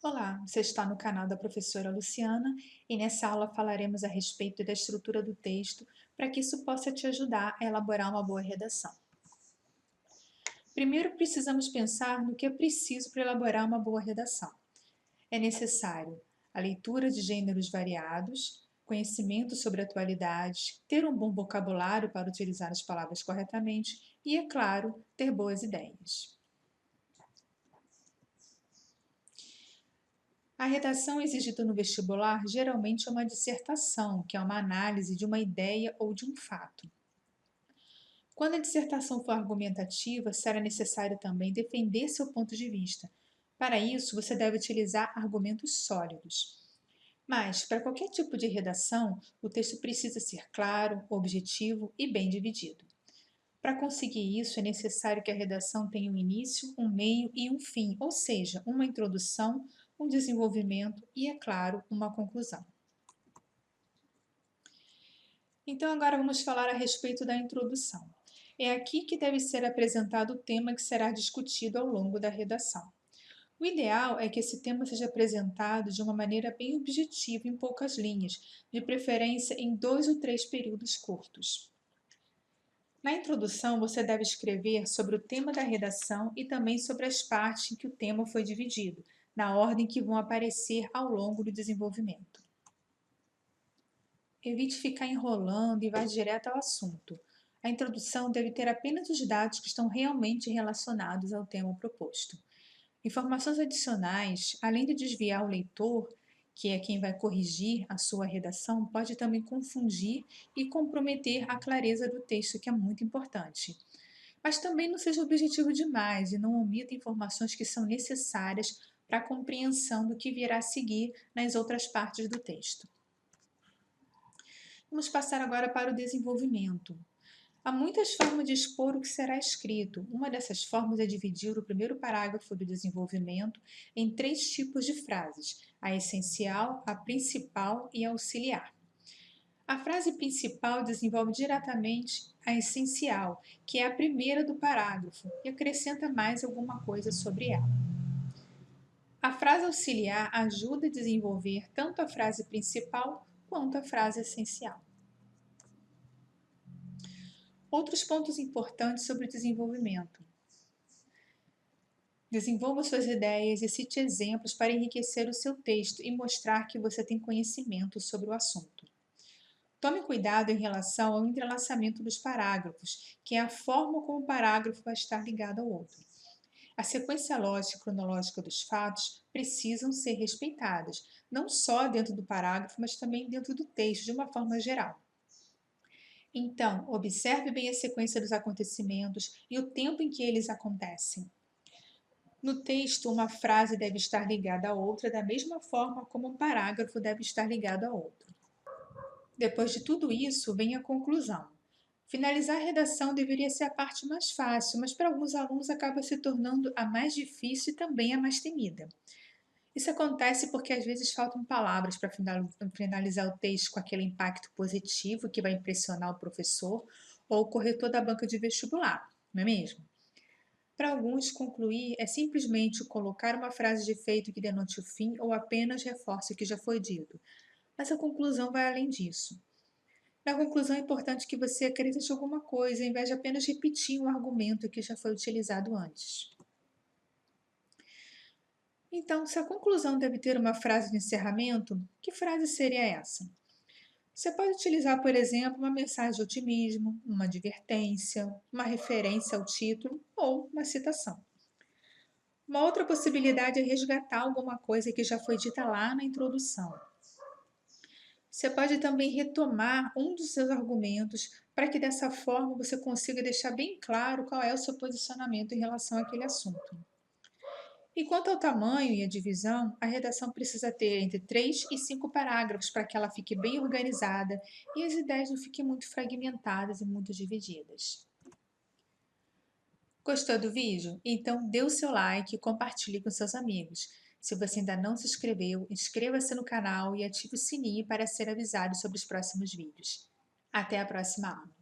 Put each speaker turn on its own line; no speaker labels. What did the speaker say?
Olá, você está no canal da professora Luciana e nessa aula falaremos a respeito da estrutura do texto para que isso possa te ajudar a elaborar uma boa redação. Primeiro, precisamos pensar no que é preciso para elaborar uma boa redação. É necessário a leitura de gêneros variados, conhecimento sobre atualidades, ter um bom vocabulário para utilizar as palavras corretamente e, é claro, ter boas ideias. A redação exigida no vestibular geralmente é uma dissertação, que é uma análise de uma ideia ou de um fato. Quando a dissertação for argumentativa, será necessário também defender seu ponto de vista. Para isso, você deve utilizar argumentos sólidos. Mas, para qualquer tipo de redação, o texto precisa ser claro, objetivo e bem dividido. Para conseguir isso, é necessário que a redação tenha um início, um meio e um fim, ou seja, uma introdução, um desenvolvimento e, é claro, uma conclusão. Então, agora vamos falar a respeito da introdução. É aqui que deve ser apresentado o tema que será discutido ao longo da redação. O ideal é que esse tema seja apresentado de uma maneira bem objetiva, em poucas linhas, de preferência em 2 ou 3 períodos curtos. Na introdução, você deve escrever sobre o tema da redação e também sobre as partes em que o tema foi dividido, na ordem que vão aparecer ao longo do desenvolvimento. Evite ficar enrolando e vá direto ao assunto. A introdução deve ter apenas os dados que estão realmente relacionados ao tema proposto. Informações adicionais, além de desviar o leitor, que é quem vai corrigir a sua redação, pode também confundir e comprometer a clareza do texto, que é muito importante. Mas também não seja objetivo demais e não omita informações que são necessárias para a compreensão do que virá a seguir nas outras partes do texto. Vamos passar agora para o desenvolvimento. Há muitas formas de expor o que será escrito. Uma dessas formas é dividir o primeiro parágrafo do desenvolvimento em 3 tipos de frases: a essencial, a principal e a auxiliar. A frase principal desenvolve diretamente a essencial, que é a primeira do parágrafo, e acrescenta mais alguma coisa sobre ela. A frase auxiliar ajuda a desenvolver tanto a frase principal quanto a frase essencial. Outros pontos importantes sobre o desenvolvimento. Desenvolva suas ideias e cite exemplos para enriquecer o seu texto e mostrar que você tem conhecimento sobre o assunto. Tome cuidado em relação ao entrelaçamento dos parágrafos, que é a forma como o parágrafo vai estar ligado ao outro. A sequência lógica e cronológica dos fatos precisam ser respeitadas, não só dentro do parágrafo, mas também dentro do texto, de uma forma geral. Então, observe bem a sequência dos acontecimentos e o tempo em que eles acontecem. No texto, uma frase deve estar ligada à outra da mesma forma como um parágrafo deve estar ligado a outro. Depois de tudo isso, vem a conclusão. Finalizar a redação deveria ser a parte mais fácil, mas para alguns alunos acaba se tornando a mais difícil e também a mais temida. Isso acontece porque às vezes faltam palavras para finalizar o texto com aquele impacto positivo que vai impressionar o professor ou o corretor da banca de vestibular, não é mesmo? Para alguns, concluir é simplesmente colocar uma frase de efeito que denote o fim ou apenas reforce o que já foi dito. Mas a conclusão vai além disso. Na conclusão, é importante que você acrescente alguma coisa, ao invés de apenas repetir um argumento que já foi utilizado antes. Então, se a conclusão deve ter uma frase de encerramento, que frase seria essa? Você pode utilizar, por exemplo, uma mensagem de otimismo, uma advertência, uma referência ao título ou uma citação. Uma outra possibilidade é resgatar alguma coisa que já foi dita lá na introdução. Você pode também retomar um dos seus argumentos para que dessa forma você consiga deixar bem claro qual é o seu posicionamento em relação àquele assunto. E quanto ao tamanho e a divisão, a redação precisa ter entre 3 e 5 parágrafos para que ela fique bem organizada e as ideias não fiquem muito fragmentadas e muito divididas. Gostou do vídeo? Então dê o seu like e compartilhe com seus amigos. Se você ainda não se inscreveu, inscreva-se no canal e ative o sininho para ser avisado sobre os próximos vídeos. Até a próxima aula!